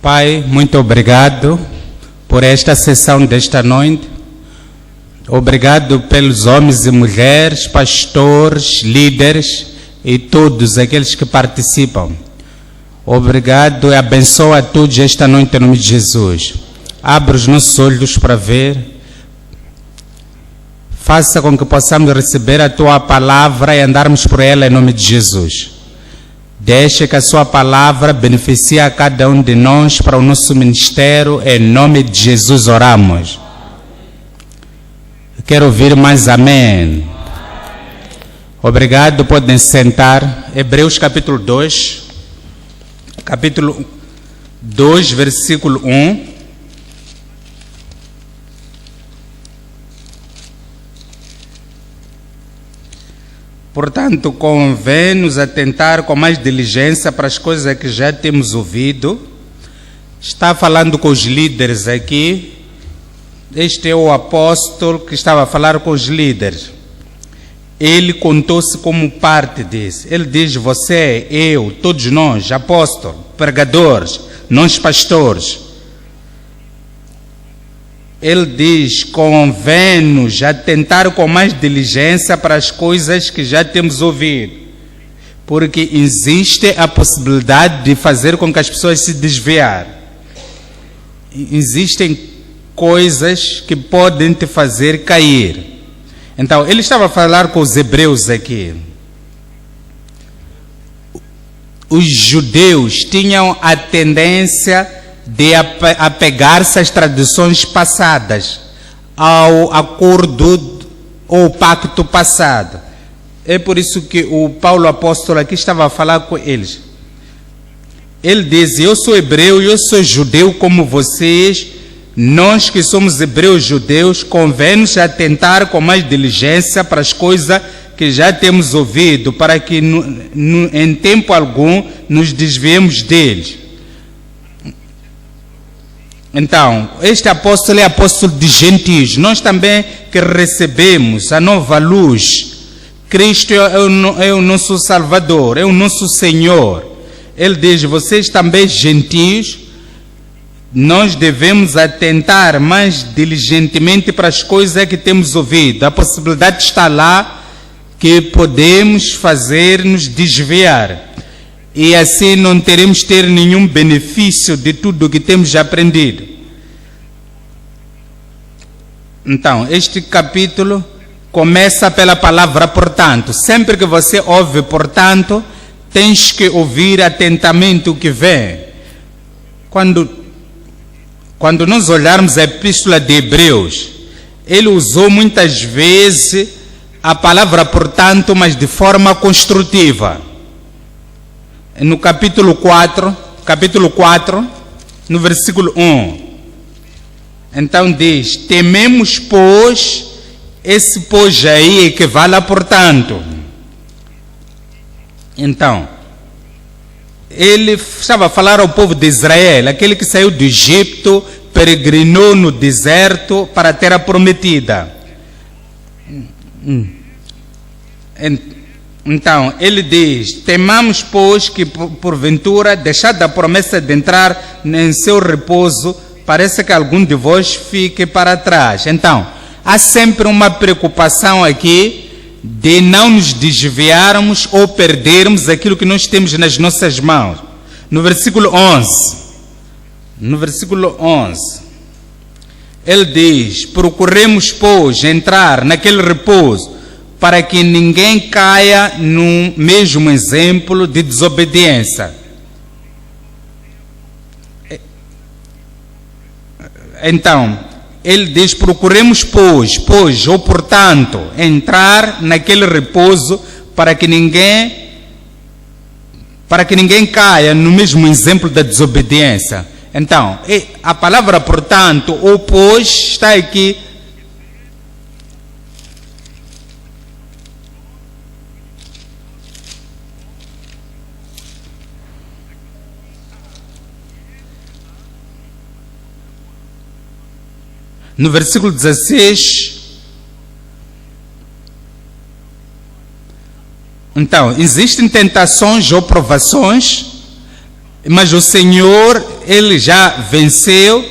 Pai, muito obrigado por esta sessão desta noite. Obrigado pelos homens e mulheres, pastores, líderes e todos aqueles que participam. Obrigado e abençoa a todos esta noite em nome de Jesus. Abre os nossos olhos para ver. Faça com que possamos receber a Tua palavra e andarmos por ela em nome de Jesus. Deixe que a Sua palavra beneficie a cada um de nós para o nosso ministério. Em nome de Jesus oramos. Quero ouvir mais amém. Obrigado, podem sentar. Hebreus capítulo 2. Capítulo 2, versículo 1. Portanto, convém-nos atentar com mais diligência para as coisas que já temos ouvido. Está falando com os líderes aqui. Este é o apóstolo que estava a falar com os líderes. Ele contou-se como parte disso. Ele diz, você, eu, todos nós, apóstolos, pregadores, nós pastores. Ele diz, convém-nos atentar com mais diligência para as coisas que já temos ouvido, porque existe a possibilidade de fazer com que as pessoas se desviarem. Existem coisas que podem te fazer cair. Então, ele estava a falar com os hebreus aqui. Os judeus tinham a tendência de apegar-se às tradições passadas, ao acordo ou pacto passado. É por isso que o Paulo apóstolo aqui estava a falar com eles. Ele diz, eu sou hebreu, eu sou judeu como vocês, nós que somos hebreus judeus, convém-nos atentar com mais diligência para as coisas que já temos ouvido, para que em tempo algum nos desviemos deles. Então, este apóstolo é apóstolo de gentios. Nós também que recebemos a nova luz. Cristo é o nosso Salvador, é o nosso Senhor. Ele diz, vocês também gentios, nós devemos atentar mais diligentemente para as coisas que temos ouvido. A possibilidade está lá que podemos fazer-nos desviar. E assim não teremos ter nenhum benefício de tudo o que temos aprendido. Então, este capítulo começa pela palavra portanto. Sempre que você ouve portanto, tens que ouvir atentamente o que vem. Quando nós olharmos a epístola de Hebreus, ele usou muitas vezes a palavra portanto, mas de forma construtiva. No capítulo 4, no versículo 1. Então diz, tememos, pois, esse pois aí equivale a portanto. Então, ele estava a falar ao povo de Israel, aquele que saiu do Egito, peregrinou no deserto para a terra prometida. Então, ele diz, temamos, pois, que porventura, deixada a promessa de entrar em seu repouso, parece que algum de vós fique para trás. Então, há sempre uma preocupação aqui de não nos desviarmos ou perdermos aquilo que nós temos nas nossas mãos. No versículo 11, ele diz, procuremos, pois, entrar naquele repouso, para que ninguém caia no mesmo exemplo de desobediência. Então, ele diz, procuremos, pois, ou portanto, entrar naquele repouso para que ninguém caia no mesmo exemplo da desobediência. Então, a palavra portanto, ou pois, está aqui. No versículo 16, então, existem tentações ou provações Mas o Senhor, Ele já venceu,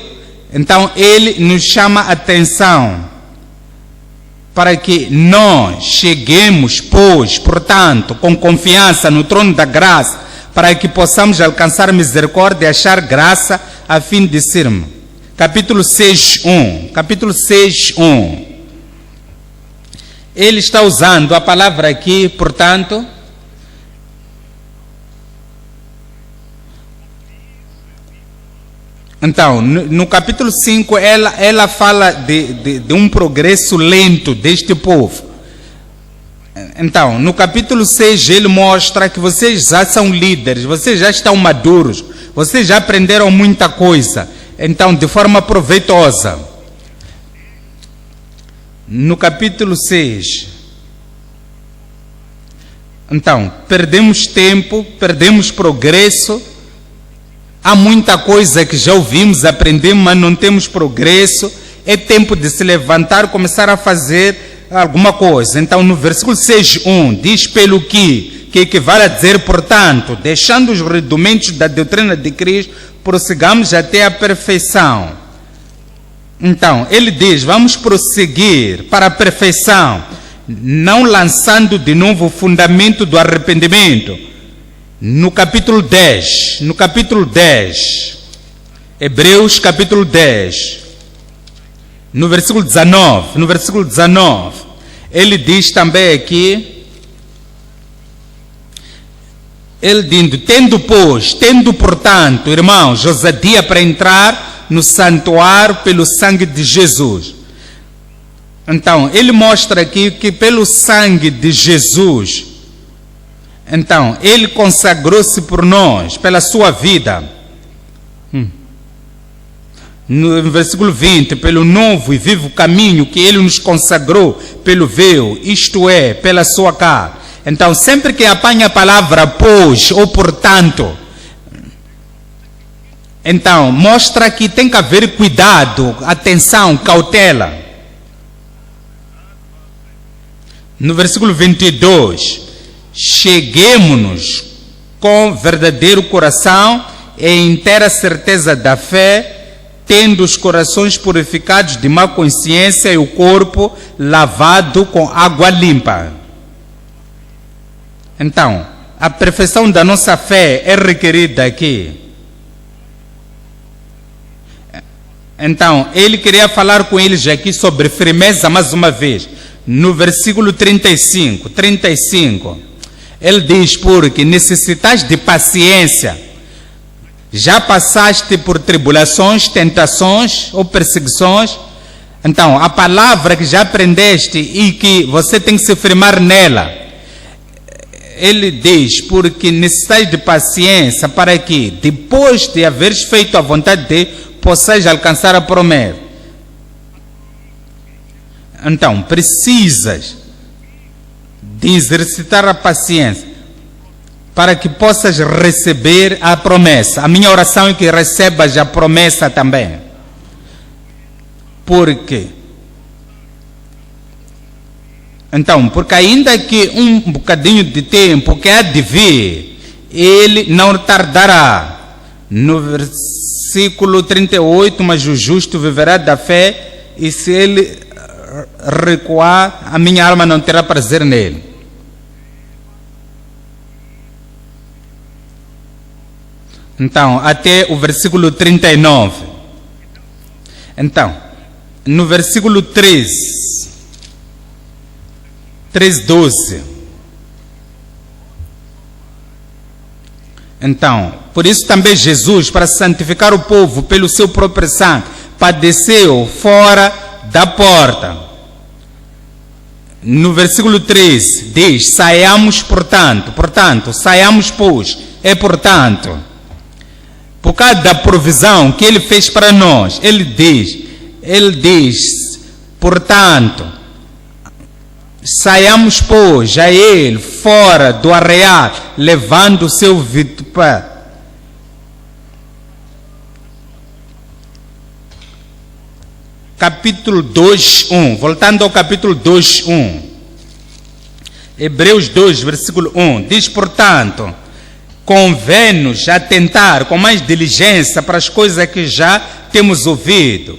então Ele nos chama a atenção para que nós cheguemos, pois, portanto, com confiança no trono da graça, para que possamos alcançar misericórdia e achar graça a fim de sermos. Capítulo 6:1. Capítulo 6:1. Ele está usando a palavra aqui, portanto, então, no capítulo 5, ela fala de um progresso lento deste povo. Então, no capítulo 6, ele mostra que vocês já são líderes, vocês já estão maduros, vocês já aprenderam muita coisa, então, de forma proveitosa. No capítulo 6, então, perdemos tempo, perdemos progresso. Há muita coisa que já ouvimos, aprendemos, mas não temos progresso. É tempo de se levantar e começar a fazer alguma coisa. Então, no versículo 6:1, diz pelo que equivale a dizer, portanto, deixando os rudimentos da doutrina de Cristo, prossigamos até a perfeição. Então, ele diz, vamos prosseguir para a perfeição, não lançando de novo o fundamento do arrependimento. No capítulo 10, Hebreus capítulo 10, no versículo 19, ele diz também aqui, ele diz, tendo portanto, irmãos, ousadia para entrar no santuário pelo sangue de Jesus. Então, ele mostra aqui que pelo sangue de Jesus, então, ele consagrou-se por nós, pela sua vida. No versículo 20, pelo novo e vivo caminho que ele nos consagrou pelo véu, isto é, pela sua carne. Então, sempre que apanha a palavra pois ou portanto, então, mostra que tem que haver cuidado, atenção, cautela. No versículo 22, cheguemo-nos com verdadeiro coração e inteira certeza da fé, tendo os corações purificados de má consciência e o corpo lavado com água limpa. Então, a perfeição da nossa fé é requerida aqui. Então, ele queria falar com eles aqui sobre firmeza mais uma vez. No versículo 35, ele diz, porque necessitas de paciência, já passaste por tribulações, tentações ou perseguições. Então, a palavra que já aprendeste e que você tem que se firmar nela, ele diz, porque necessitas de paciência para que, depois de haveres feito a vontade de Deus, possais alcançar a promessa. Então, precisas de exercitar a paciência para que possas receber a promessa. A minha oração é que recebas a promessa também. Porque porque ainda que um bocadinho de tempo que há de vir, ele não tardará. No versículo 38, mas o justo viverá da fé, e se ele recuar, a minha alma não terá prazer nele. Então, até o versículo 39. Então, no versículo 3:12. Então, por isso também Jesus, para santificar o povo pelo seu próprio sangue, padeceu fora da porta. No versículo 13 diz, saiamos portanto, saiamos pois, portanto, por causa da provisão que ele fez para nós, ele diz, portanto, saiamos pois a ele fora do arraial, levando o seu vitupério. Capítulo 2:1, voltando ao capítulo 2:1, Hebreus 2, versículo 1, diz, portanto, convém-nos atentar com mais diligência para as coisas que já temos ouvido.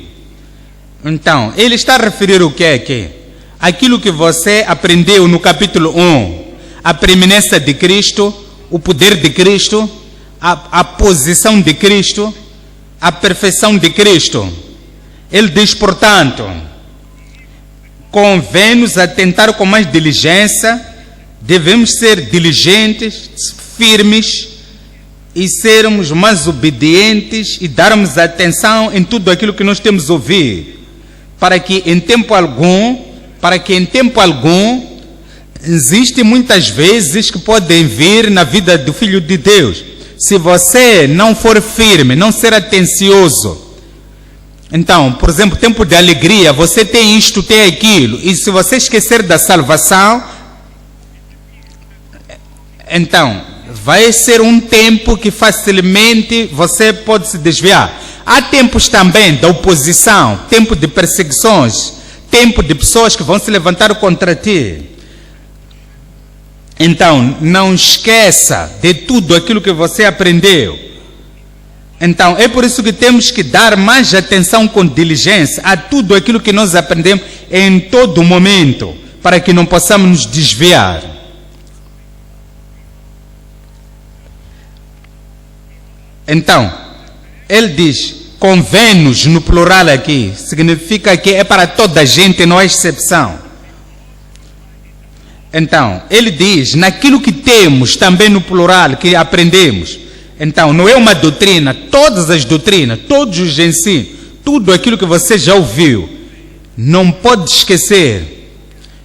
Então, ele está a referir o que aqui? Aquilo que você aprendeu no capítulo 1, a preeminência de Cristo, o poder de Cristo, a posição de Cristo, a perfeição de Cristo. Ele diz, portanto, convém-nos atentar com mais diligência, devemos ser diligentes, firmes e sermos mais obedientes e darmos atenção em tudo aquilo que nós temos ouvido, para que em tempo algum, existem muitas vezes que podem vir na vida do Filho de Deus. Se você não for firme, não ser atencioso, então, por exemplo, tempo de alegria, você tem isto, tem aquilo, e se você esquecer da salvação, então, vai ser um tempo que facilmente você pode se desviar. Há tempos também da oposição, tempo de perseguições, tempo de pessoas que vão se levantar contra ti. Então, não esqueça de tudo aquilo que você aprendeu. Então, é por isso que temos que dar mais atenção com diligência a tudo aquilo que nós aprendemos em todo momento, para que não possamos nos desviar. Então, ele diz, convém-nos no plural aqui, significa que é para toda a gente, não há exceção. Então, ele diz, naquilo que temos, também no plural, que aprendemos. Então, não é uma doutrina, todas as doutrinas, todos os ensinos, tudo aquilo que você já ouviu, não pode esquecer.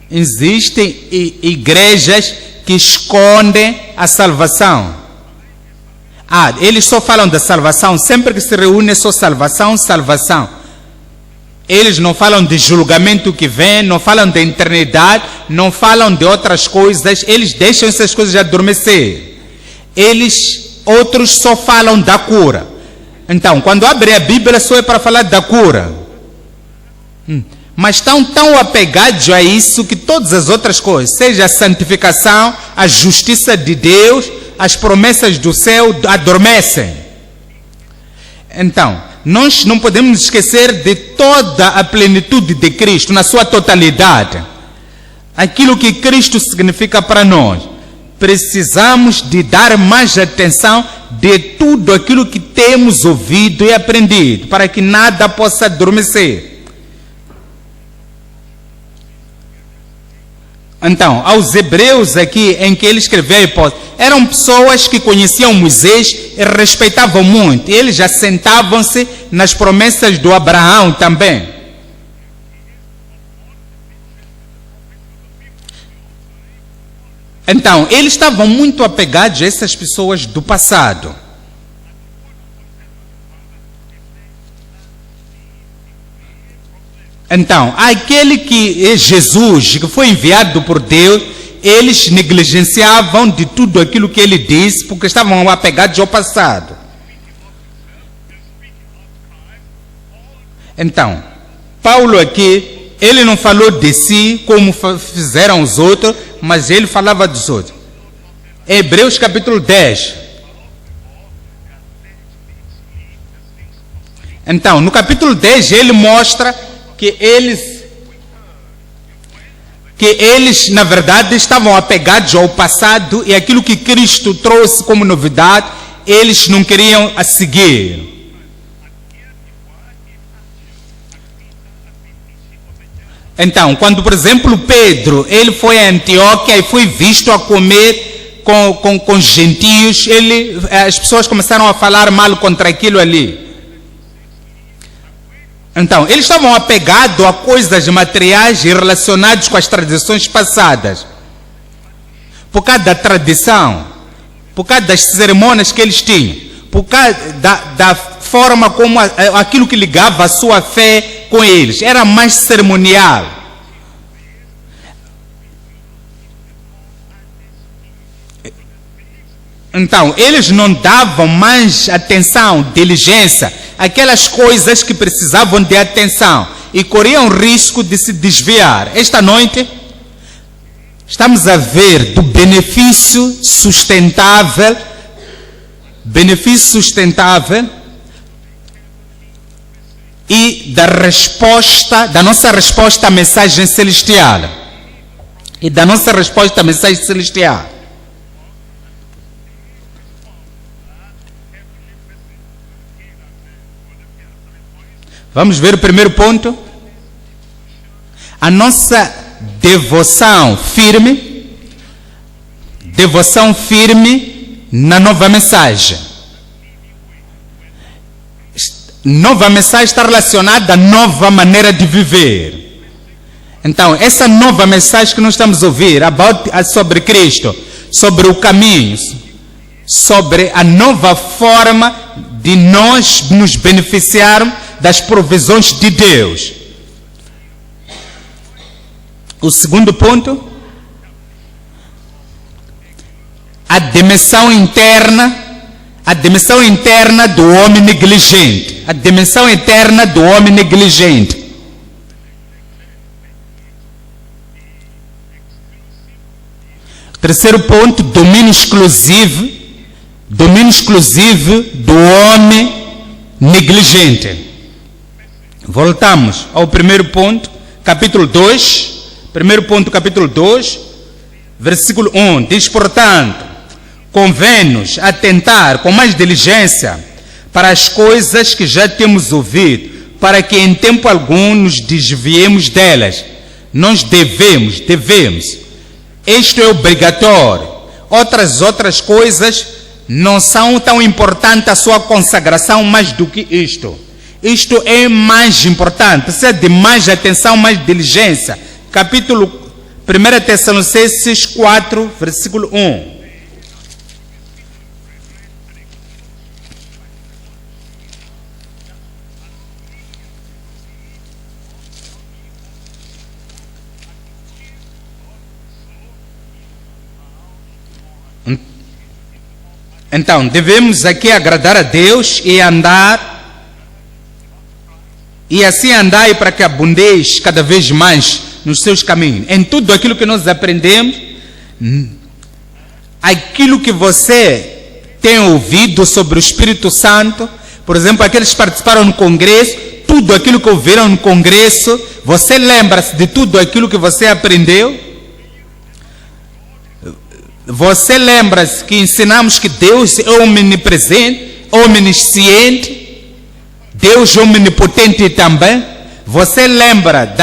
Existem igrejas que escondem a salvação. Eles só falam da salvação, sempre que se reúne é só salvação, salvação. Eles não falam de julgamento que vem, não falam da eternidade, não falam de outras coisas, eles deixam essas coisas adormecer. Outros só falam da cura. Então, quando abre a Bíblia, só é para falar da cura. Mas estão tão apegados a isso que todas as outras coisas, seja a santificação, a justiça de Deus, as promessas do céu, adormecem. Então, nós não podemos esquecer de toda a plenitude de Cristo, na sua totalidade. Aquilo que Cristo significa para nós. Precisamos de dar mais atenção de tudo aquilo que temos ouvido e aprendido, para que nada possa adormecer. Então, aos hebreus aqui, em que ele escreveu a hipótese, eram pessoas que conheciam Moisés e respeitavam muito. E eles assentavam-se nas promessas do Abraão também. Então, eles estavam muito apegados a essas pessoas do passado. Então, aquele que é Jesus, que foi enviado por Deus, eles negligenciavam de tudo aquilo que ele disse, porque estavam apegados ao passado. Então, Paulo aqui, ele não falou de si como fizeram os outros, mas ele falava dos outros. Hebreus capítulo 10. Então, no capítulo 10, ele mostra que eles, na verdade, estavam apegados ao passado e aquilo que Cristo trouxe como novidade, eles não queriam a seguir. Então, quando, por exemplo, Pedro, ele foi a Antioquia e foi visto a comer com gentios, as pessoas começaram a falar mal contra aquilo ali. Então, eles estavam apegados a coisas materiais e relacionados com as tradições passadas. Por causa da tradição, por causa das cerimônias que eles tinham, por causa da forma como aquilo que ligava a sua fé com eles, era mais cerimonial. Então, eles não davam mais atenção, diligência, aquelas coisas que precisavam de atenção e corriam risco de se desviar. Esta noite, estamos a ver do benefício sustentável benefício sustentável e da nossa resposta à mensagem celestial. E da nossa resposta à mensagem celestial. Vamos ver o primeiro ponto. A nossa devoção firme na nova mensagem. Nova mensagem está relacionada à nova maneira de viver. Então, essa nova mensagem que nós estamos a ouvir sobre Cristo, sobre o caminho, sobre a nova forma de nós nos beneficiarmos das provisões de Deus. O segundo ponto, a dimensão interna do homem negligente. A dimensão interna do homem negligente. Terceiro ponto, domínio exclusivo do homem negligente. Voltamos ao primeiro ponto, capítulo 2. Primeiro ponto, capítulo 2, versículo 1. Diz, portanto, convém-nos atentar com mais diligência para as coisas que já temos ouvido, para que em tempo algum nos desviemos delas. Nós devemos. Isto é obrigatório. Outras coisas não são tão importantes a sua consagração mais do que isto. Isto é mais importante, precisa de mais atenção, mais diligência. Capítulo 1 Tessalonicenses 4, versículo 1. Então, devemos aqui agradar a Deus e assim andar para que abundeis cada vez mais nos seus caminhos. Em tudo aquilo que nós aprendemos, aquilo que você tem ouvido sobre o Espírito Santo, por exemplo, aqueles que participaram no congresso, tudo aquilo que ouviram no congresso, você lembra-se de tudo aquilo que você aprendeu? Você lembra-se que ensinamos que Deus é omnipresente, onisciente, Deus é omnipotente também? Você lembra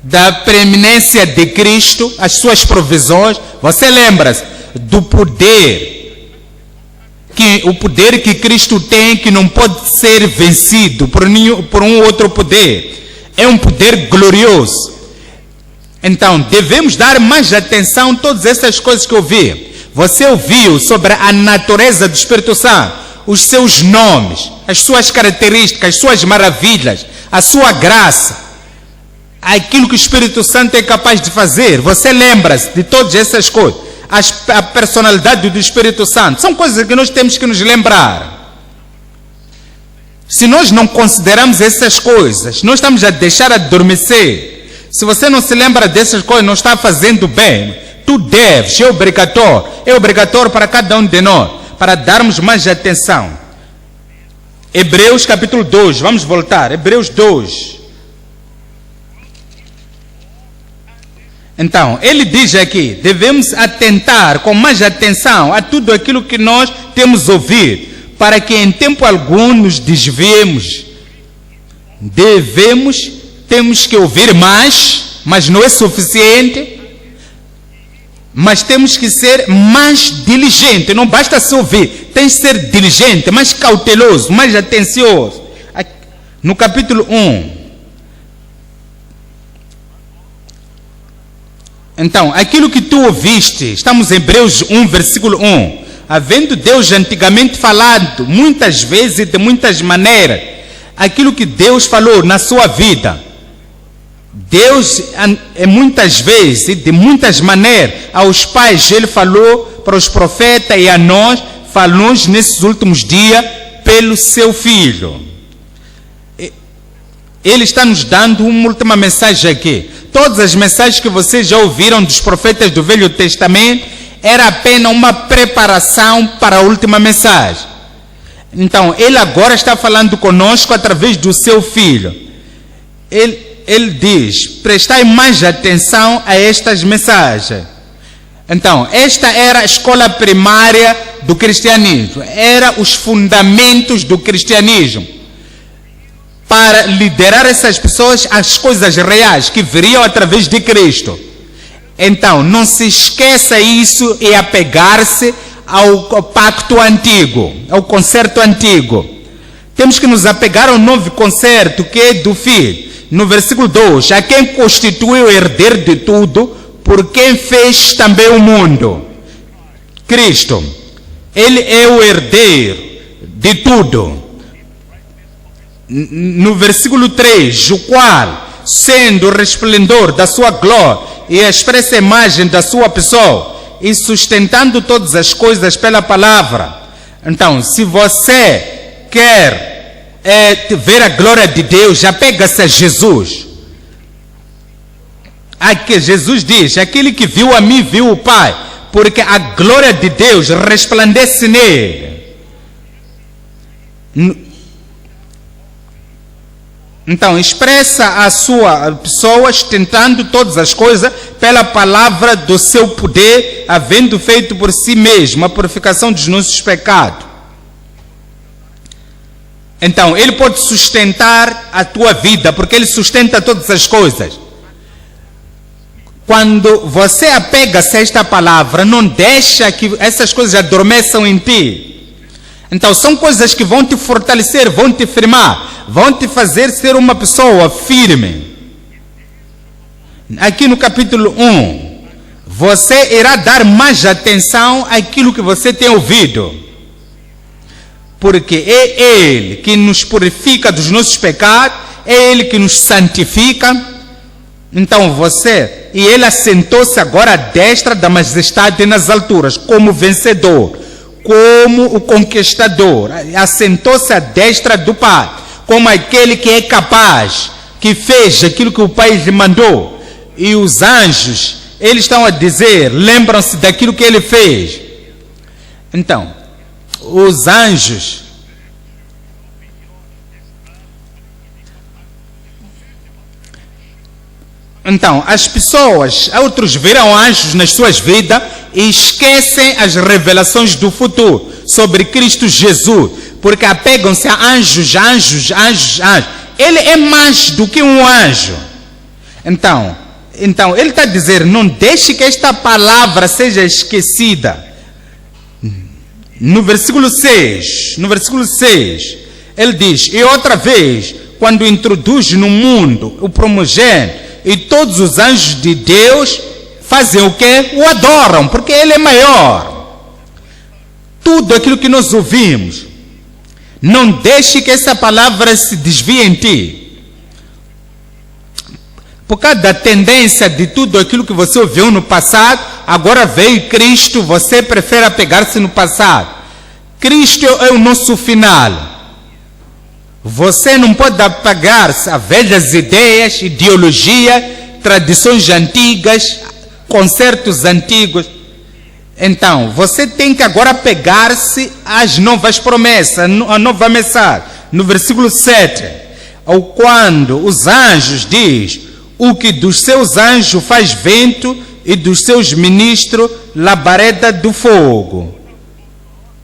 da preeminência de Cristo, as suas provisões? Você lembra-se do poder, o poder que Cristo tem, que não pode ser vencido por um outro poder? É um poder glorioso. Então, devemos dar mais atenção a todas essas coisas que ouvi. Você ouviu sobre a natureza do Espírito Santo, os seus nomes, as suas características, as suas maravilhas, a sua graça, aquilo que o Espírito Santo é capaz de fazer. Você lembra-se de todas essas coisas. A personalidade do Espírito Santo são coisas que nós temos que nos lembrar. Se nós não consideramos essas coisas, nós estamos a deixar adormecer. Se você não se lembra dessas coisas, não está fazendo bem. Tu deves, é obrigatório para cada um de nós, para darmos mais atenção. Hebreus capítulo 2, vamos voltar, Hebreus 2. Então, ele diz aqui, devemos atentar com mais atenção a tudo aquilo que nós temos ouvido, para que em tempo algum nos desviemos. Temos que ouvir mais, mas não é suficiente. Mas temos que ser mais diligente. Não basta se ouvir, tem que ser diligente, mais cauteloso, mais atencioso. No capítulo 1. Então, aquilo que tu ouviste, estamos em Hebreus 1, versículo 1. Havendo Deus antigamente falado, muitas vezes e de muitas maneiras, aquilo que Deus falou na sua vida. Deus, muitas vezes e de muitas maneiras, aos pais ele falou, para os profetas e a nós, falou nesses últimos dias pelo seu Filho. Ele está nos dando uma última mensagem aqui. Todas as mensagens que vocês já ouviram dos profetas do Velho Testamento, era apenas uma preparação para a última mensagem. Então, ele agora está falando conosco através do seu filho. Ele diz, prestai mais atenção a estas mensagens. Então, esta era a escola primária do cristianismo. Era os fundamentos do cristianismo. Para liderar essas pessoas às coisas reais que viriam através de Cristo. Então, não se esqueça isso e apegar-se ao pacto antigo, ao concerto antigo. Temos que nos apegar ao novo concerto que é do Filho. No versículo 2, a quem constituiu o herdeiro de tudo, por quem fez também o mundo. Cristo, ele é o herdeiro de tudo. No versículo 3, o qual, sendo o resplendor da sua glória e a expressa imagem da sua pessoa, e sustentando todas as coisas pela palavra. Então, se você quer ver a glória de Deus, apega-se a Jesus. Aqui Jesus diz, aquele que viu a mim, viu o Pai, porque a glória de Deus resplandece nele. Então, expressa a sua pessoa, tentando todas as coisas pela palavra do seu poder, havendo feito por si mesmo a purificação dos nossos pecados. Então, ele pode sustentar a tua vida, porque ele sustenta todas as coisas. Quando você apega-se a esta palavra, não deixa que essas coisas adormeçam em ti. Então, são coisas que vão te fortalecer, vão te firmar, vão te fazer ser uma pessoa firme. Aqui no capítulo 1, você irá dar mais atenção àquilo que você tem ouvido. Porque é Ele que nos purifica dos nossos pecados, é Ele que nos santifica. Então e Ele assentou-se agora à destra da majestade nas alturas, como vencedor, como o conquistador, assentou-se à destra do Pai, como aquele que é capaz, que fez aquilo que o Pai lhe mandou. E os anjos, eles estão a dizer, lembram-se daquilo que ele fez. Então, os anjos, as pessoas, outros verão anjos nas suas vidas e esquecem as revelações do futuro sobre Cristo Jesus, porque apegam-se a anjos. Ele é mais do que um anjo. Então ele está a dizer, não deixe que esta palavra seja esquecida. No versículo 6, ele diz, e outra vez, quando introduz no mundo o primogênito, e todos os anjos de Deus fazem o quê? O adoram, porque ele é maior. Tudo aquilo que nós ouvimos, não deixe que essa palavra se desvie em ti. Por causa da tendência de tudo aquilo que você ouviu no passado, agora veio Cristo, você prefere apegar-se no passado. Cristo é o nosso final. Você não pode apegar-se a velhas ideias, ideologia, tradições antigas, concertos antigos. Então, você tem que agora apegar-se às novas promessas, a nova mensagem. No versículo 7, quando os anjos diz, o que dos seus anjos faz vento e dos seus ministros labareda do fogo.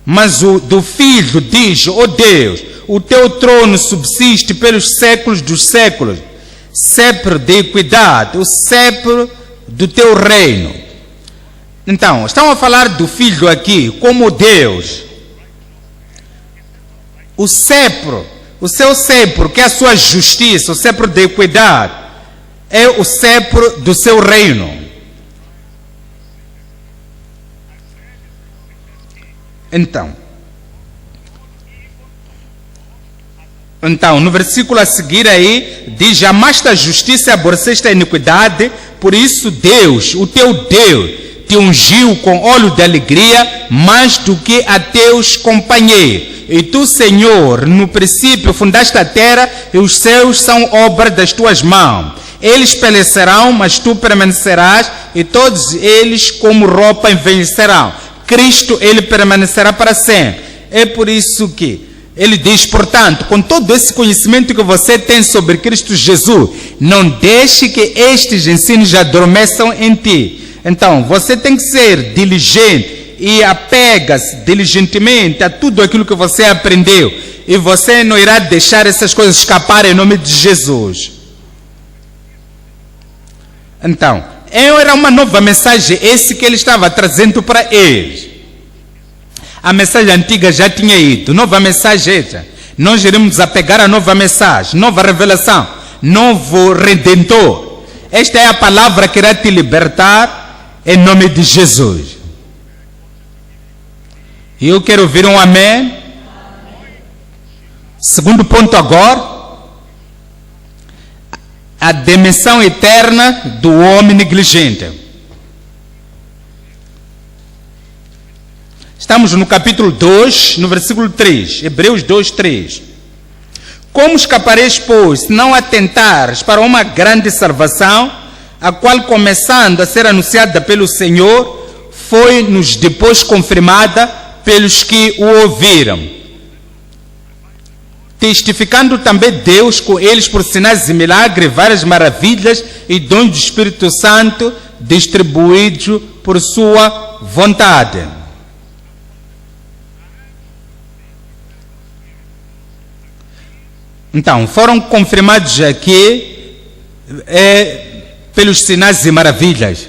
Mas o do Filho diz, Deus, o teu trono subsiste pelos séculos dos séculos, cetro de equidade, o cetro do teu reino. Então, estão a falar do Filho aqui como Deus. O seu cetro, que é a sua justiça, o cetro de equidade, é o cetro do seu reino. Então, no versículo a seguir aí, diz, amaste a justiça e aborreceste a iniquidade, por isso Deus, o teu Deus, te ungiu com óleo de alegria mais do que a teus companheiros. E tu, Senhor, no princípio fundaste a terra e os céus são obra das tuas mãos. Eles perecerão, mas tu permanecerás, e todos eles como roupa envelhecerão. Cristo, ele permanecerá para sempre. É por isso que ele diz, portanto, com todo esse conhecimento que você tem sobre Cristo Jesus, não deixe que estes ensinos adormeçam em ti. Então, você tem que ser diligente e apega-se diligentemente a tudo aquilo que você aprendeu. E você não irá deixar essas coisas escapar em nome de Jesus. Então, era uma nova mensagem, esse que ele estava trazendo para eles. A mensagem antiga já tinha ido, nova mensagem essa. Nós iremos apegar a nova mensagem, nova revelação, novo Redentor. Esta é a palavra que irá te libertar em nome de Jesus. E eu quero ouvir um amém. Segundo ponto agora. A dimensão eterna do homem negligente. Estamos no capítulo 2, no versículo 3. Hebreus 2, 3. Como escapareis, pois, se não atentares para uma grande salvação, a qual, começando a ser anunciada pelo Senhor, foi-nos depois confirmada pelos que o ouviram, testificando também Deus com eles por sinais e milagres, várias maravilhas e dons do Espírito Santo distribuídos por sua vontade. Então, foram confirmados aqui pelos sinais e maravilhas.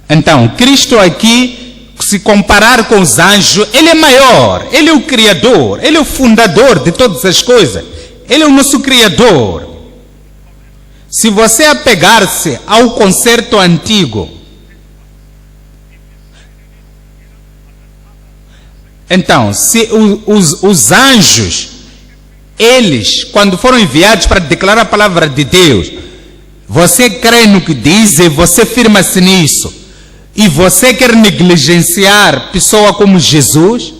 Então, Cristo aqui, se comparar com os anjos, ele é maior, ele é o Criador, ele é o fundador de todas as coisas, ele é o nosso Criador. Se você apegar-se ao concerto antigo, então, se os anjos, eles, quando foram enviados para declarar a palavra de Deus, você crê no que diz e você firma-se nisso, e você quer negligenciar pessoa como Jesus?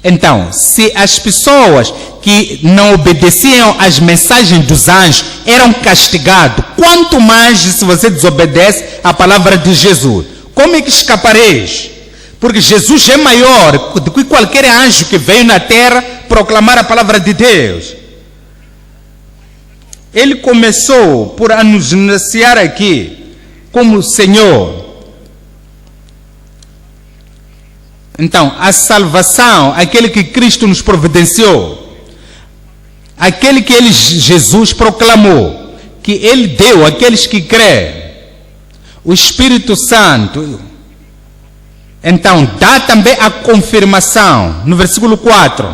Então, se as pessoas que não obedeciam às mensagens dos anjos eram castigadas, quanto mais se você desobedece à palavra de Jesus? Como é que escapareis? Porque Jesus é maior do que qualquer anjo que veio na terra proclamar a palavra de Deus. Ele começou por nos anunciar aqui como Senhor. Então, a salvação, aquele que Cristo nos providenciou, aquele que Jesus proclamou, que ele deu àqueles que creem, o Espírito Santo. Então, dá também a confirmação, no versículo 4,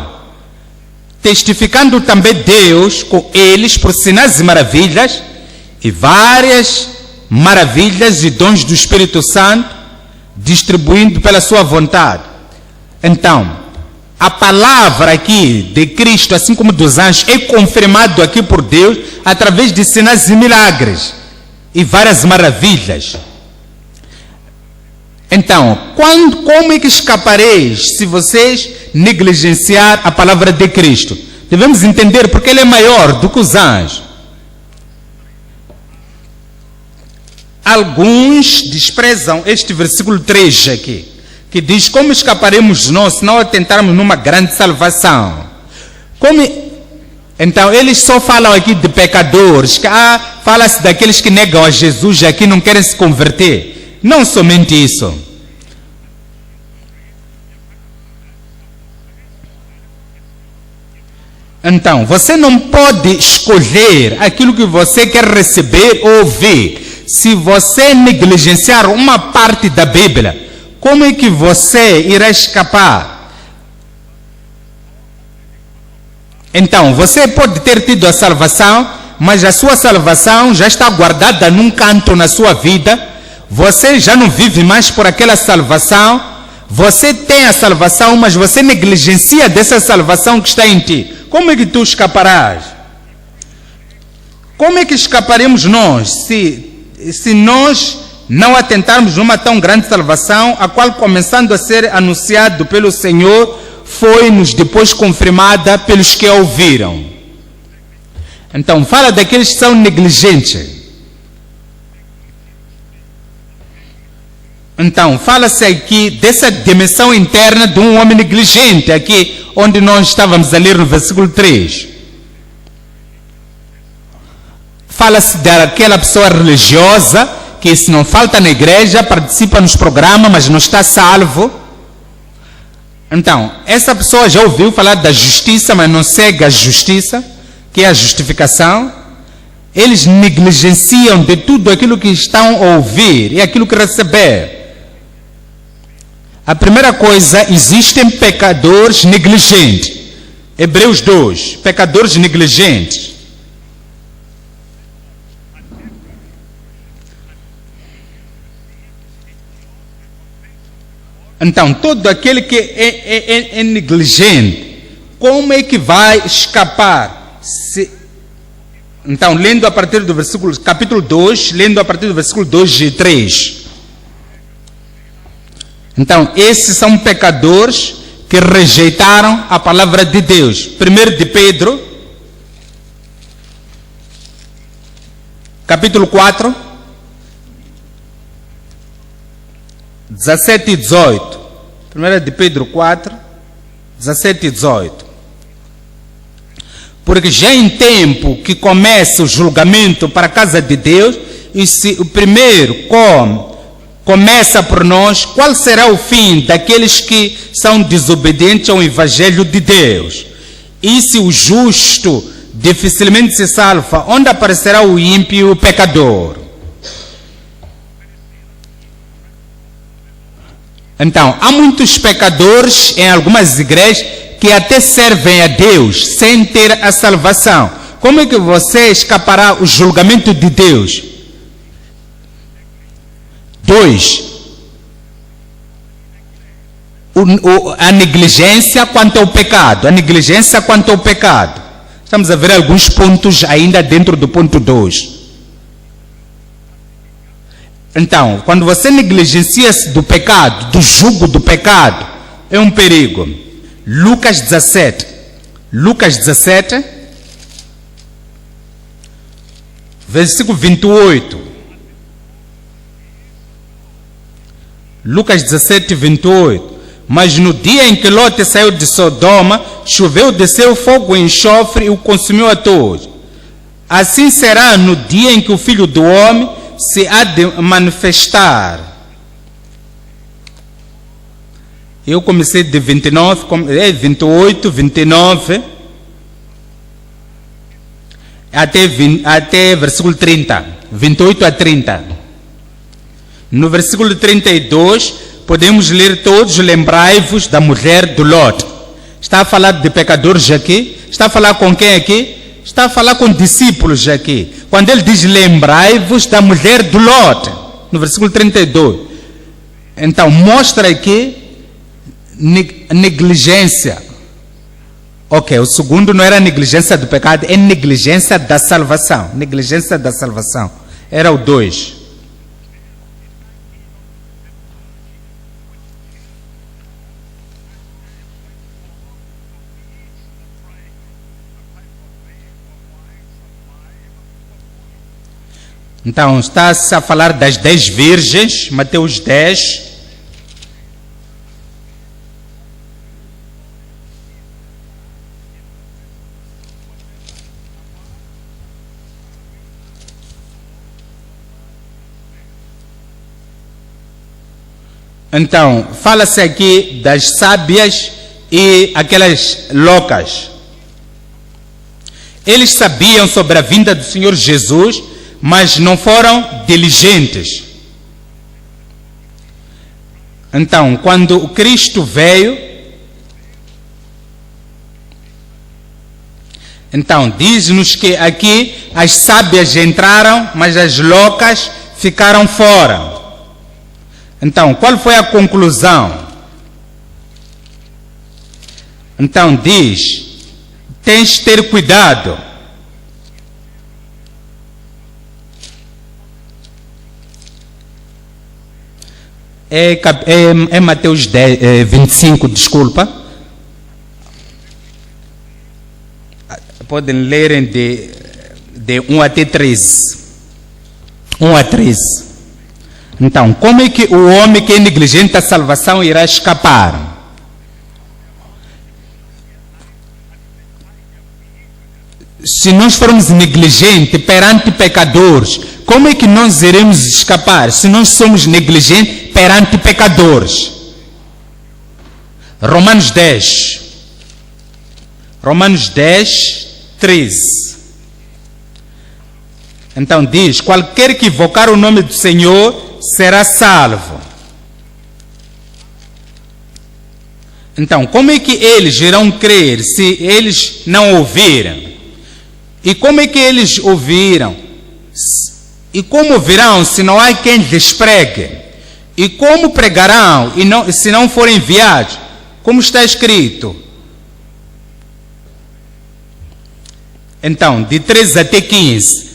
testificando também Deus com eles por sinais e maravilhas, e várias maravilhas e dons do Espírito Santo, distribuindo pela sua vontade. Então, a palavra aqui de Cristo, assim como dos anjos, é confirmado aqui por Deus, através de sinais e milagres, e várias maravilhas. Então, como é que escapareis se vocês negligenciar a palavra de Cristo? Devemos entender porque ele é maior do que os anjos. Alguns desprezam este versículo 3 aqui, que diz, como escaparemos nós se não atentarmos numa grande salvação? Então, eles só falam aqui de pecadores, que fala-se daqueles que negam a Jesus e aqui não querem se converter. Não somente isso. Então, você não pode escolher aquilo que você quer receber ou ouvir. Se você negligenciar uma parte da Bíblia, como é que você irá escapar? Então, você pode ter tido a salvação, mas a sua salvação já está guardada num canto na sua vida. Você já não vive mais por aquela salvação. Você tem a salvação, mas você negligencia dessa salvação que está em ti. Como é que tu escaparás? Como é que escaparemos nós se nós não atentarmos numa tão grande salvação, a qual, começando a ser anunciado pelo Senhor, foi-nos depois confirmada pelos que a ouviram? Então, fala daqueles que são negligentes. Então, fala-se aqui dessa dimensão interna de um homem negligente, aqui onde nós estávamos a ler no versículo 3. Fala-se daquela pessoa religiosa que, se não falta na igreja, participa nos programas, mas não está salvo. Então, essa pessoa já ouviu falar da justiça, mas não segue a justiça, que é a justificação. Eles negligenciam de tudo aquilo que estão a ouvir e aquilo que receber. A primeira coisa, existem pecadores negligentes. Hebreus 2, pecadores negligentes. Então, todo aquele que é negligente, como é que vai escapar? Então, lendo a partir do versículo, capítulo 2, lendo a partir do versículo 2 e 3. Então, esses são pecadores que rejeitaram a palavra de Deus. 1 de Pedro, capítulo 4, 17 e 18. 1 de Pedro 4, 17 e 18. Porque já em tempo que começa o julgamento para a casa de Deus, e se o primeiro começa por nós, qual será o fim daqueles que são desobedientes ao Evangelho de Deus? E se o justo dificilmente se salva, onde aparecerá o ímpio e o pecador? Então, há muitos pecadores em algumas igrejas que até servem a Deus sem ter a salvação. Como é que você escapará o julgamento de Deus? 2. A negligência quanto ao pecado. A negligência quanto ao pecado. Estamos a ver alguns pontos ainda dentro do ponto 2. Então, quando você negligencia-se do pecado, do jugo do pecado, é um perigo. Lucas 17. Lucas 17, versículo 28. Lucas 17, 28. Mas no dia em que Lote saiu de Sodoma, choveu, desceu fogo e enxofre e o consumiu a todos. Assim será no dia em que o Filho do Homem se há de manifestar. Eu comecei de 29, 28, 29, até versículo 30, 28 a 30. No versículo 32, podemos ler todos: lembrai-vos da mulher do Lot. Está a falar de pecadores aqui? Está a falar com quem aqui? Está a falar com discípulos aqui. Quando ele diz lembrai-vos da mulher do Lot, no versículo 32. Então, mostra aqui negligência. Ok, o segundo não era negligência do pecado, é negligência da salvação. Negligência da salvação. Era o 2. Então, está-se a falar das 10 virgens, Mateus 10. Então, fala-se aqui das sábias e aquelas loucas. Eles sabiam sobre a vinda do Senhor Jesus, mas não foram diligentes. Então, quando o Cristo veio, então diz-nos que aqui as sábias entraram, mas as loucas ficaram fora. Então, qual foi a conclusão? Então diz: tens de ter cuidado. É Mateus 25, desculpa. Podem lerem de 1 até 13. 1 a 13. Então, como é que o homem que é negligente da salvação irá escapar? Se nós formos negligentes perante pecadores, como é que nós iremos escapar se nós somos negligentes perante pecadores? Romanos 10, 13. Então diz: qualquer que invocar o nome do Senhor será salvo. Então, como é que eles irão crer se eles não ouviram? E como é que eles ouviram? E como virão se não há quem lhes pregue? E como pregarão se não forem enviados? Como está escrito? Então, de 13 até 15.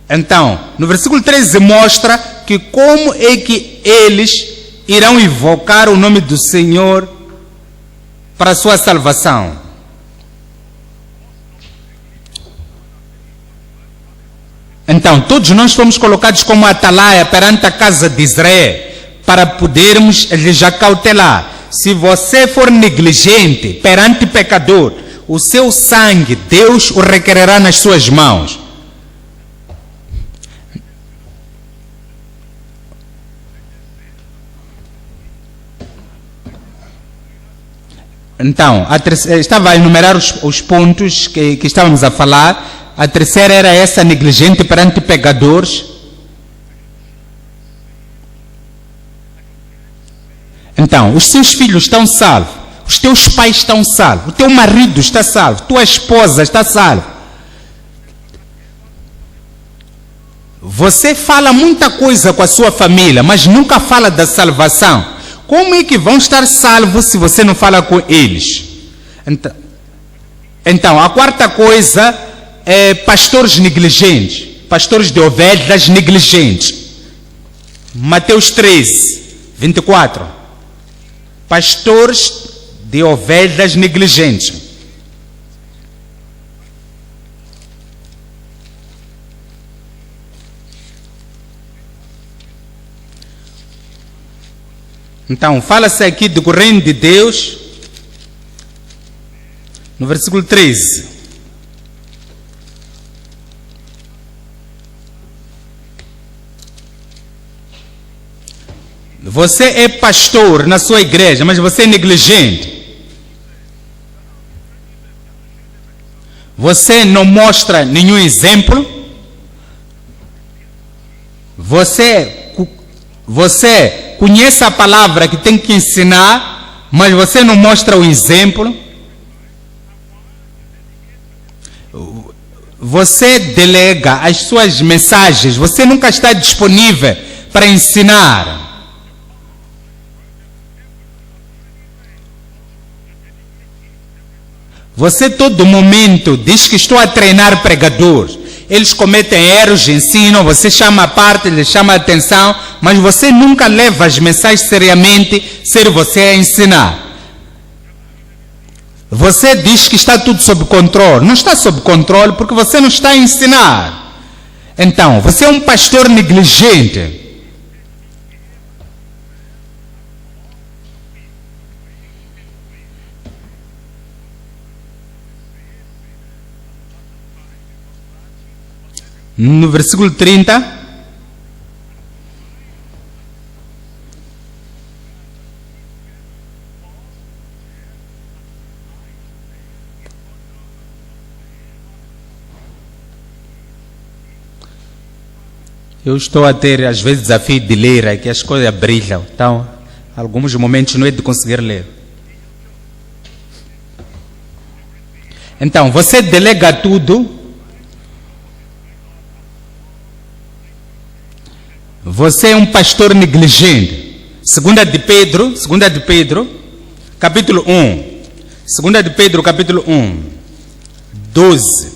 Então, no versículo 13 mostra que como é que eles irão invocar o nome do Senhor para a sua salvação. Então, todos nós fomos colocados como atalaia perante a casa de Israel, para podermos lhes acautelar. Se você for negligente perante o pecador, o seu sangue, Deus o requererá nas suas mãos. Então, estava a enumerar os pontos que estávamos a falar. A terceira era essa, negligente perante pecadores. Então, os seus filhos estão salvos, os teus pais estão salvos, o teu marido está salvo, tua esposa está salva. Você fala muita coisa com a sua família, mas nunca fala da salvação. Como é que vão estar salvos se você não fala com eles? Então, a quarta coisa é pastores negligentes, pastores de ovelhas negligentes. Mateus 13, 24. Pastores de ovelhas negligentes. Então, fala-se aqui do reino de Deus, no versículo 13. Você é pastor na sua igreja, mas você é negligente. Você não mostra nenhum exemplo. Você conhece a palavra que tem que ensinar, mas você não mostra o exemplo. Você delega as suas mensagens, você nunca está disponível para ensinar. Você todo momento diz que estou a treinar pregadores. Eles cometem erros, ensinam, você chama a parte, lhes chama a atenção, mas você nunca leva as mensagens seriamente, ser você a ensinar. Você diz que está tudo sob controle. Não está sob controle porque você não está a ensinar. Então, você é um pastor negligente. No versículo 30, eu estou a ter às vezes desafio de ler, é que as coisas brilham, então alguns momentos não é de conseguir ler. Então, você delega tudo. Você é um pastor negligente. Segunda de Pedro, capítulo 1. Segunda de Pedro, capítulo 1, 12.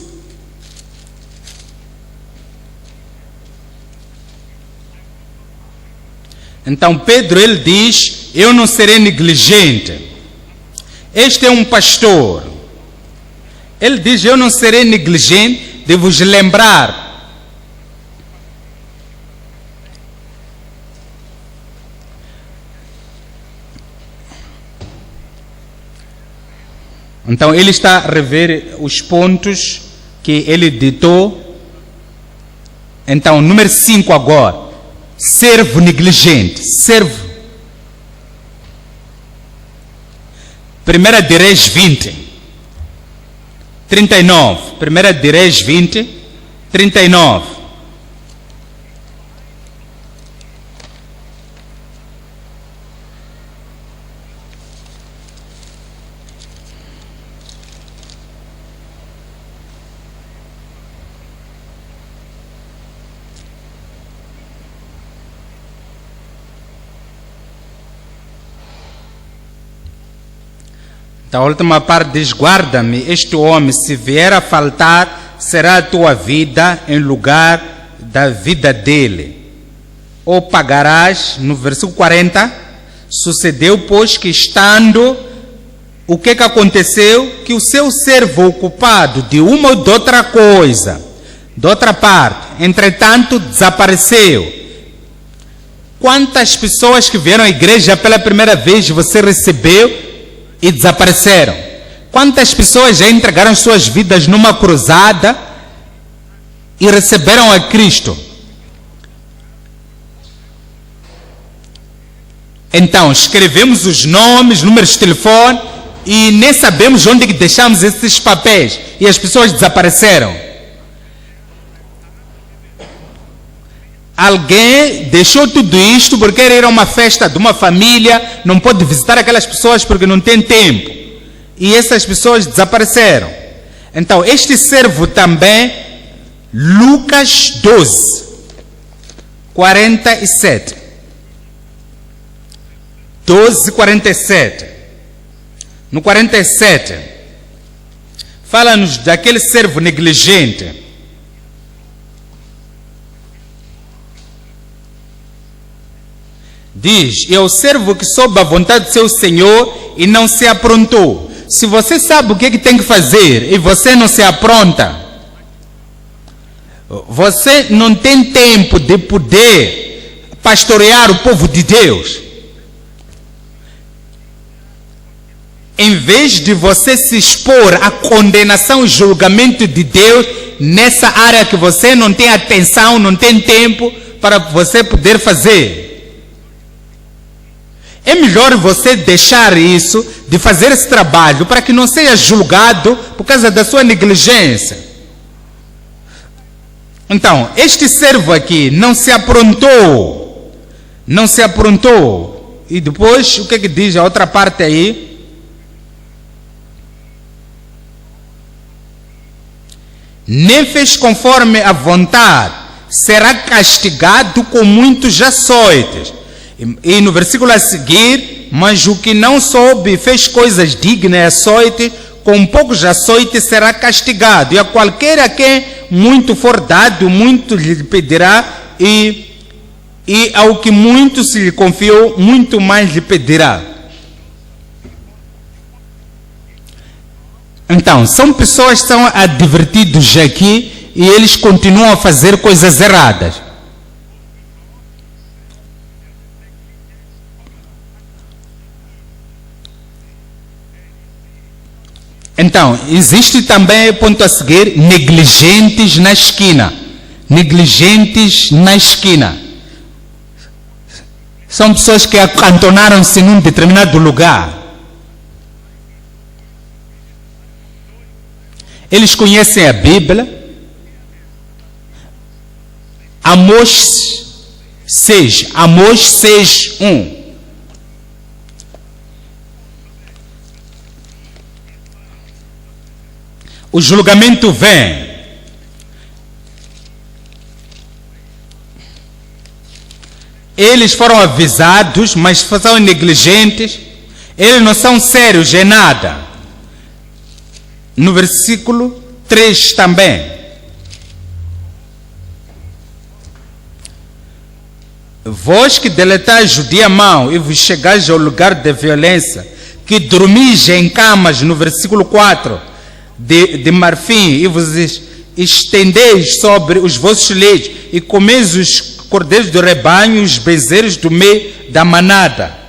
Então Pedro, ele diz, eu não serei negligente. Este é um pastor. Ele diz, eu não serei negligente de vos lembrar. Então ele está a rever os pontos que ele ditou. Então, número 5 agora. Servo negligente. Servo. 1 de Reis 20. 39. 1 de Reis 20. 39. Da última parte diz, guarda-me este homem, se vier a faltar, será a tua vida em lugar da vida dele. Ou pagarás, no versículo 40, sucedeu, pois, que estando, o que aconteceu? Que o seu servo ocupado de uma ou de outra coisa, de outra parte, entretanto, desapareceu. Quantas pessoas que vieram à igreja pela primeira vez você recebeu e desapareceram? Quantas pessoas já entregaram suas vidas numa cruzada e receberam a Cristo? Então, escrevemos os nomes, números de telefone e nem sabemos onde que deixamos esses papéis e as pessoas desapareceram. Alguém deixou tudo isto porque quer ir a uma festa de uma família, não pode visitar aquelas pessoas porque não tem tempo. E essas pessoas desapareceram. Então, este servo também, Lucas 12, 47. 12, 47. No 47, fala-nos daquele servo negligente. Diz, é o servo que soube a vontade do seu Senhor e não se aprontou. Se você sabe o que tem que fazer e você não se apronta, você não tem tempo de poder pastorear o povo de Deus. Em vez de você se expor à condenação e julgamento de Deus nessa área que você não tem atenção, não tem tempo para você poder fazer. É melhor você deixar isso, de fazer esse trabalho, para que não seja julgado por causa da sua negligência. Então, este servo aqui não se aprontou. Não se aprontou. E depois, o que é que diz a outra parte aí? Nem fez conforme a vontade, será castigado com muitos açoites. E no versículo a seguir, mas o que não soube fez coisas dignas de açoite, com poucos açoites será castigado. E a qualquer a quem muito for dado, muito lhe pedirá, e ao que muito se lhe confiou, muito mais lhe pedirá. Então, são pessoas que são advertidos aqui e eles continuam a fazer coisas erradas. Então, existe também, ponto a seguir, negligentes na esquina. Negligentes na esquina. São pessoas que acantonaram-se num determinado lugar. Eles conhecem a Bíblia. Amós 6, 1. O julgamento vem. Eles foram avisados, mas são negligentes. Eles não são sérios em nada. No versículo 3 também. Vós que deletais o dia mau e vos chegais ao lugar de violência, que dormis em camas, no versículo 4, de marfim, e vos estendeis sobre os vossos leitos, e comeis os cordeiros do rebanho e os bezerros do meio da manada.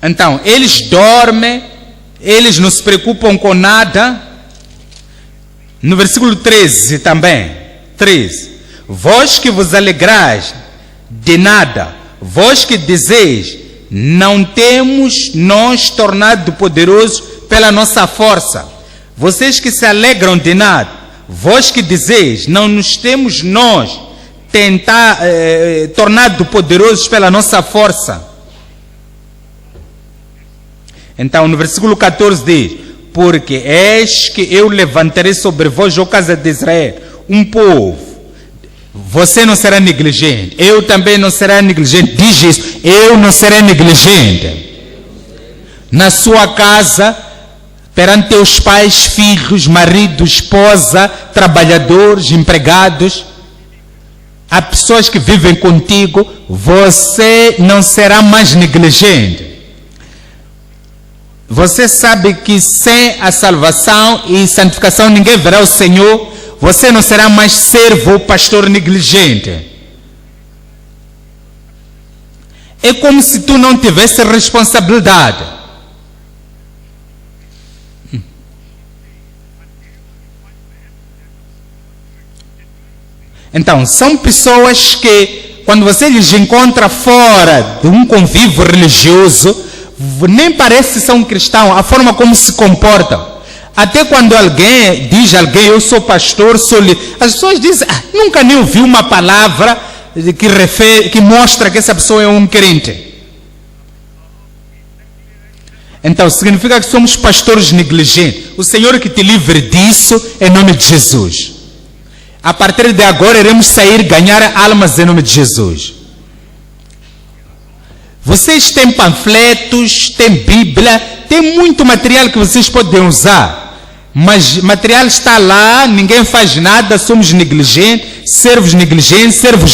Então, eles dormem, eles não se preocupam com nada. No versículo 13 também, 13. Vós que vos alegrais de nada, vós que dizeis, não temos nós tornado poderosos pela nossa força. Vocês que se alegram de nada, vós que dizeis, não nos temos nós tornado poderosos pela nossa força. Então, no versículo 14 diz, porque eis que eu levantarei sobre vós, ó casa de Israel, um povo. Você não será negligente, eu também não será negligente. Diz isso, eu não serei negligente. Na sua casa, perante teus pais, filhos, marido, esposa, trabalhadores, empregados, há pessoas que vivem contigo, você não será mais negligente. Você sabe que sem a salvação e santificação ninguém verá o Senhor. Você não será mais servo ou pastor negligente. É como se tu não tivesse responsabilidade. Então, são pessoas que, quando você lhes encontra fora de um convívio religioso, nem parece que são cristãos, a forma como se comportam. Até quando alguém diz eu sou pastor, sou líder, as pessoas dizem, nunca nem ouvi uma palavra que mostra que essa pessoa é um crente. Então significa que somos pastores negligentes. O Senhor que te livre disso, em nome de Jesus. A partir de agora iremos sair ganhar almas em nome de Jesus. Vocês têm panfletos, têm Bíblia, tem muito material que vocês podem usar. Mas material está lá, ninguém faz nada, somos negligentes, servos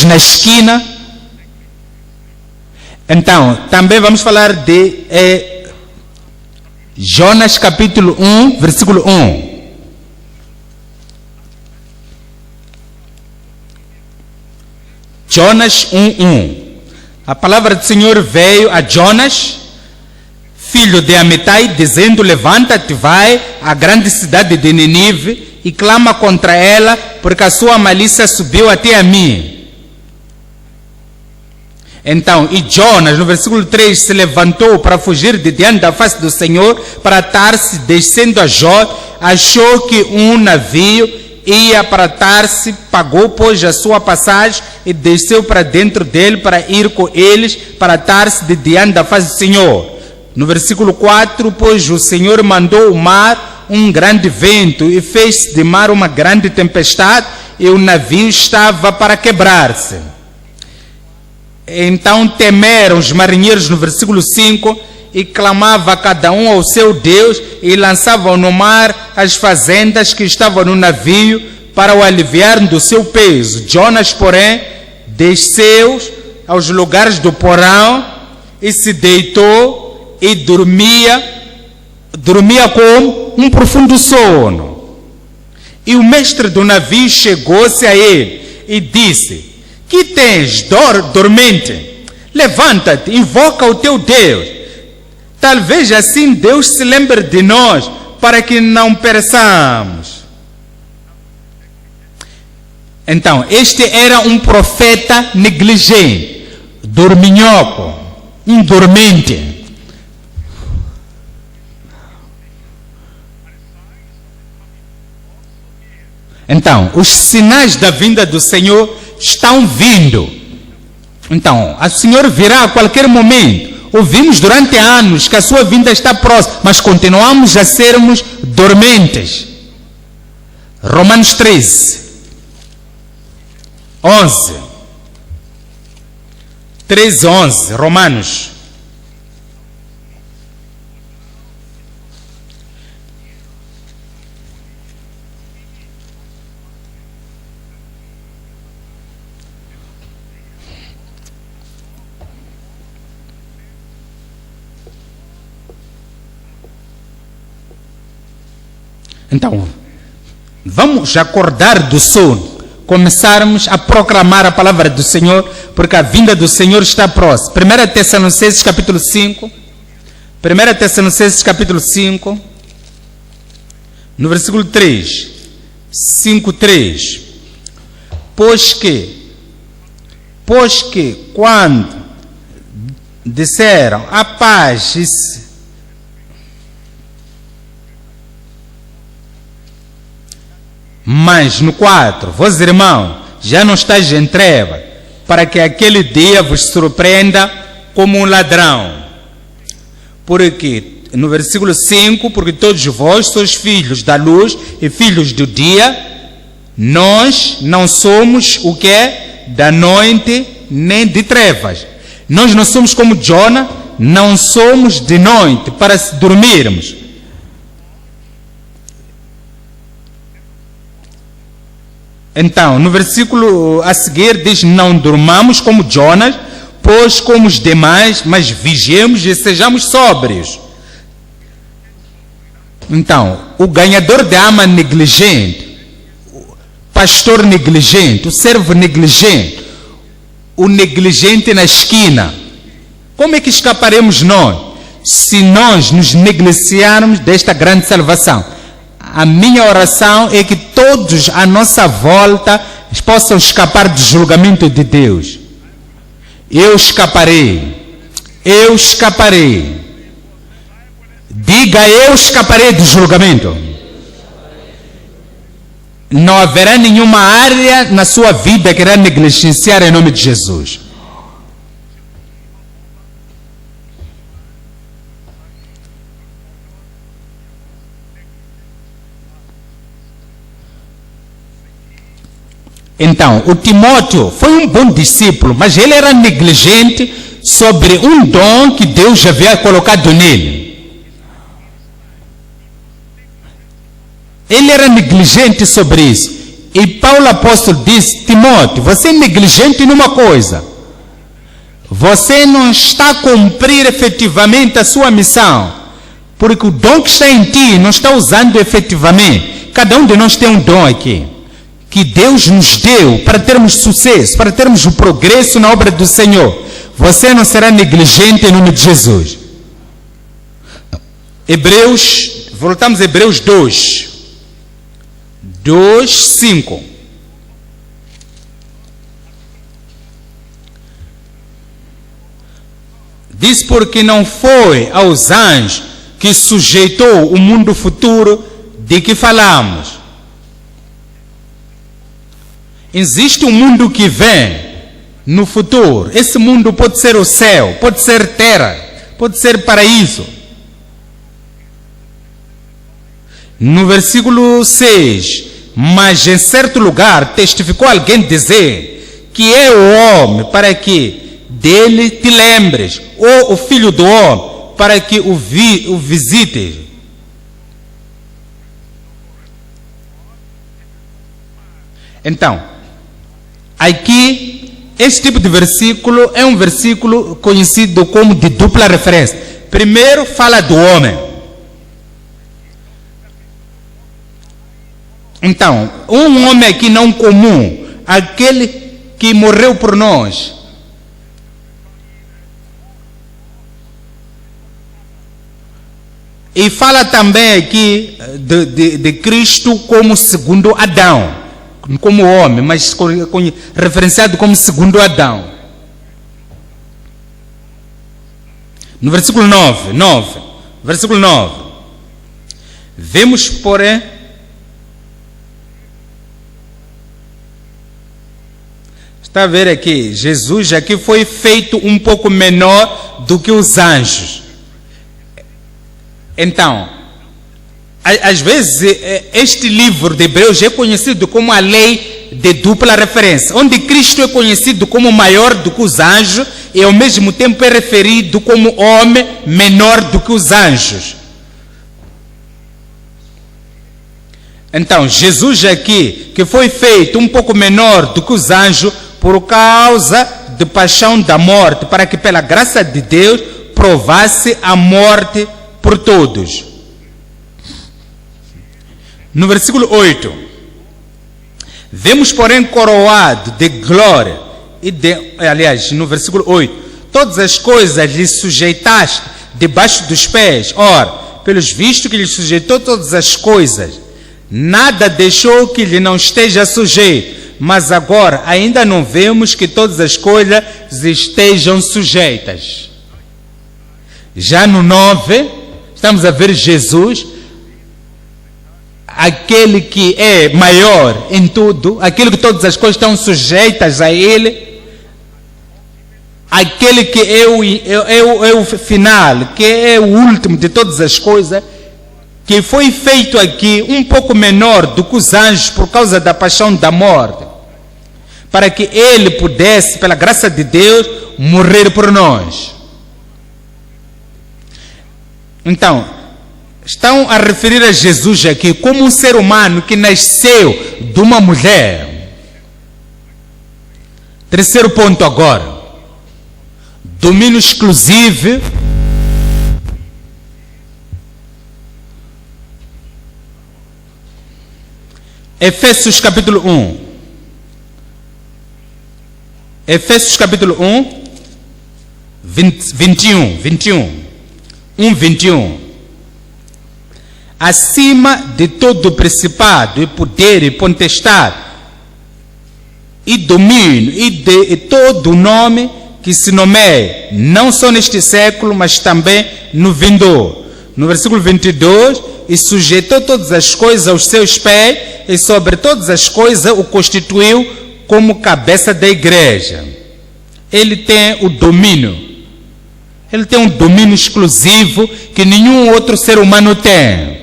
na esquina. Então, também vamos falar de Jonas capítulo 1, versículo 1. Jonas 1:1. A palavra do Senhor veio a Jonas, filho de Amitai, dizendo, levanta-te, vai à grande cidade de Nínive e clama contra ela, porque a sua malícia subiu até a mim. Então, e Jonas, no versículo 3, se levantou para fugir de diante da face do Senhor, para Tarse, descendo a Jode, achou que um navio ia para Tarse, pagou, pois, a sua passagem e desceu para dentro dele para ir com eles para Tarse de diante da face do Senhor. No versículo 4, pois o Senhor mandou o mar um grande vento e fez de mar uma grande tempestade e o navio estava para quebrar-se. Então temeram os marinheiros, no versículo 5, e clamava cada um ao seu Deus e lançavam no mar as fazendas que estavam no navio para o aliviar do seu peso. Jonas, porém, desceu aos lugares do porão e se deitou e dormia com um profundo sono. E o mestre do navio chegou-se a ele e disse, que tens, dormente? Levanta-te, invoca o teu Deus. Talvez assim Deus se lembre de nós, para que não pereçamos. Então, este era um profeta negligente, dorminhoco, um dormente. Então, os sinais da vinda do Senhor estão vindo. Então, o Senhor virá a qualquer momento. Ouvimos durante anos que a sua vinda está próxima, mas continuamos a sermos dormentes. Romanos 13, 11. 13, 11, Romanos. Então, vamos acordar do sono, começarmos a proclamar a palavra do Senhor, porque a vinda do Senhor está próxima. 1 Tessalonicenses capítulo 5, 1 Tessalonicenses capítulo 5, no versículo 3, 5:3. Pois que quando disseram a paz, mas no 4, vós irmãos, já não estáis em treva, para que aquele dia vos surpreenda como um ladrão. Porque, no versículo 5, porque todos vós sois filhos da luz e filhos do dia, nós não somos o que é da noite nem de trevas. Nós não somos como Jona, não somos de noite para dormirmos. Então, no versículo a seguir diz: não durmamos como Jonas, pois como os demais, mas vigiemos e sejamos sóbrios. Então, o ganhador de alma negligente, o pastor negligente, o servo negligente, o negligente na esquina, como é que escaparemos nós, se nós nos negligenciarmos desta grande salvação? A minha oração é que todos à nossa volta possam escapar do julgamento de Deus. Eu escaparei. Eu escaparei. Diga: eu escaparei do julgamento. Não haverá nenhuma área na sua vida que irá negligenciar em nome de Jesus. Então, o Timóteo foi um bom discípulo, mas ele era negligente sobre um dom que Deus havia colocado nele. Ele era negligente sobre isso. E Paulo apóstolo disse: Timóteo, você é negligente numa coisa. Você não está a cumprir efetivamente a sua missão. Porque o dom que está em ti não está usando efetivamente. Cada um de nós tem um dom aqui, que Deus nos deu para termos sucesso, para termos o progresso na obra do Senhor. Você não será negligente em nome de Jesus. Voltamos a Hebreus 2, 5. Diz: porque não foi aos anjos que sujeitou o mundo futuro de que falamos. Existe um mundo que vem no futuro. Esse mundo pode ser o céu, pode ser terra, pode ser paraíso. No versículo 6, mas em certo lugar testificou alguém dizer: que é o homem para que dele te lembres, ou o filho do homem para que o visites. Então, aqui, este tipo de versículo é um versículo conhecido como de dupla referência. Primeiro fala do homem. Então, um homem aqui não comum, aquele que morreu por nós. E fala também aqui de Cristo como segundo Adão, como homem, mas referenciado como segundo Adão. No versículo 9, versículo 9, vemos, porém, está a ver aqui, Jesus aqui foi feito um pouco menor do que os anjos. Então, às vezes, este livro de Hebreus é conhecido como a lei de dupla referência, onde Cristo é conhecido como maior do que os anjos e ao mesmo tempo é referido como homem menor do que os anjos. Então, Jesus aqui, que foi feito um pouco menor do que os anjos por causa de paixão da morte, para que pela graça de Deus provasse a morte por todos. No versículo 8, vemos, porém, coroado de glória, aliás, no versículo 8, todas as coisas lhe sujeitaste debaixo dos pés. Ora, pelos vistos que lhe sujeitou todas as coisas, nada deixou que lhe não esteja sujeito. Mas agora ainda não vemos que todas as coisas estejam sujeitas. Já no 9, estamos a ver Jesus, aquele que é maior em tudo, aquele que todas as coisas estão sujeitas a ele, aquele que é o final, que é o último de todas as coisas, que foi feito aqui um pouco menor do que os anjos por causa da paixão da morte, para que ele pudesse, pela graça de Deus, morrer por nós. Então, estão a referir a Jesus aqui como um ser humano que nasceu de uma mulher. Terceiro ponto agora. Domínio exclusivo. Efésios capítulo 1. Efésios capítulo 1, 21. Acima de todo principado e poder e potestade e domínio e de todo nome que se nomeia, não só neste século, mas também no vindouro. No versículo 22, e sujeitou todas as coisas aos seus pés, e sobre todas as coisas o constituiu como cabeça da igreja. Ele tem o domínio. Ele tem um domínio exclusivo que nenhum outro ser humano tem.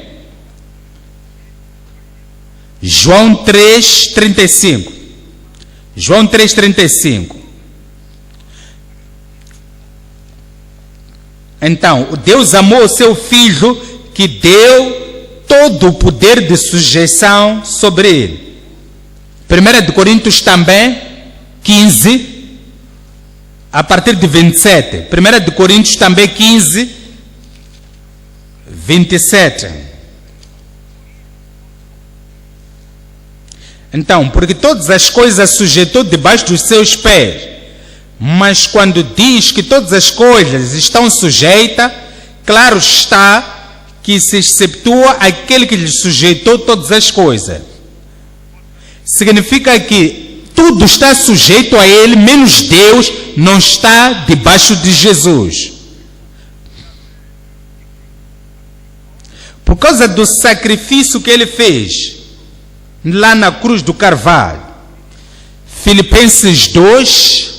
João 3,35. João 3,35. Então, Deus amou o seu Filho, que deu todo o poder de sujeição sobre ele. 1 Coríntios também, 15, a partir de 27. 1 Coríntios também, 15, 27. Então, porque todas as coisas sujeitou debaixo dos seus pés. Mas quando diz que todas as coisas estão sujeitas, claro está que se exceptua aquele que lhe sujeitou todas as coisas. Significa que tudo está sujeito a ele, menos Deus não está debaixo de Jesus. Por causa do sacrifício que ele fez lá na cruz do Carvalho. Filipenses 2:9.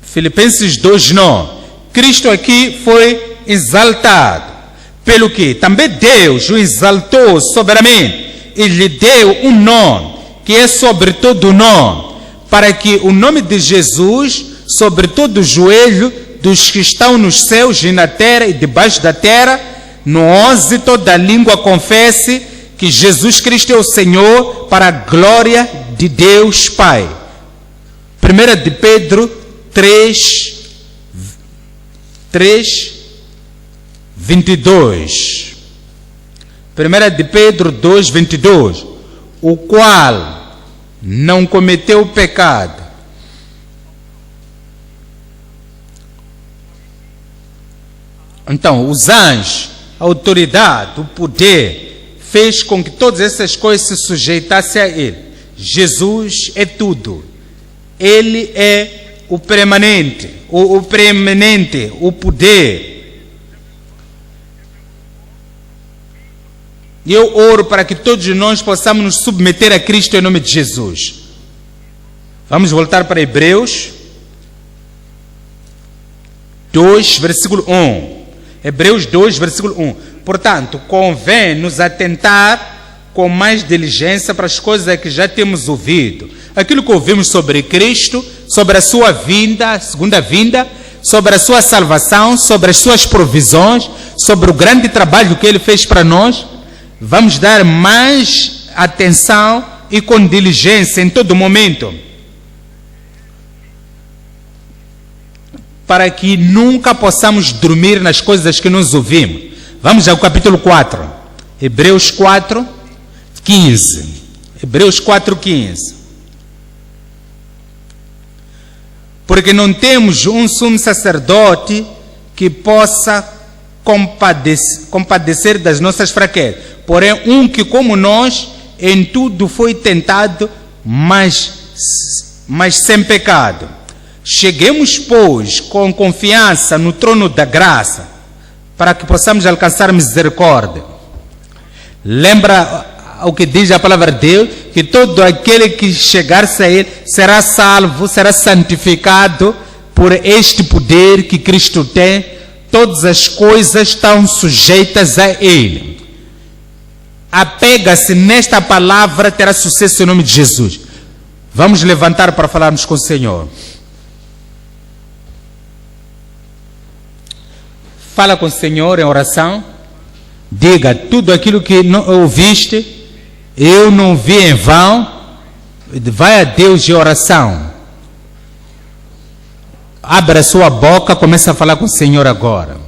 Filipenses 2:9. Cristo aqui foi exaltado. Pelo que também Deus o exaltou soberanamente e lhe deu um nome, que é sobre todo nome, para que o nome de Jesus, sobre todo o joelho dos que estão nos céus e na terra e debaixo da terra, no 11, toda língua confesse que Jesus Cristo é o Senhor, para a glória de Deus Pai. 1 de Pedro 3:22. 1 de Pedro 2:22. O qual não cometeu pecado. Então, os anjos, a autoridade, o poder, fez com que todas essas coisas se sujeitassem a ele. Jesus é tudo. Ele é o permanente, o preeminente, o poder. E eu oro para que todos nós possamos nos submeter a Cristo em nome de Jesus. Vamos voltar para Hebreus 2, versículo 1. Hebreus 2, versículo 1. Portanto, convém nos atentar com mais diligência para as coisas que já temos ouvido. Aquilo que ouvimos sobre Cristo, sobre a sua vinda, a segunda vinda, sobre a sua salvação, sobre as suas provisões, sobre o grande trabalho que ele fez para nós. Vamos dar mais atenção e com diligência em todo momento. para que nunca possamos dormir nas coisas que nos ouvimos. Vamos ao capítulo 4. Hebreus 4, 15. Hebreus 4, 15. Porque não temos um sumo sacerdote que possa compadecer das nossas fraquezas, porém um que como nós em tudo foi tentado, mas sem pecado. Cheguemos, pois, com confiança no trono da graça, para que possamos alcançar misericórdia. Lembra o que diz a palavra de Deus? Que todo aquele que chegar-se a Ele será salvo, será santificado por este poder que Cristo tem. Todas as coisas estão sujeitas a Ele. Apega-se nesta palavra, terá sucesso em nome de Jesus. Vamos levantar para falarmos com o Senhor. Fala com o Senhor em oração. Diga tudo aquilo que não ouviste, eu não vi em vão. Vai a Deus de oração. Abra a sua boca, começa a falar com o Senhor agora.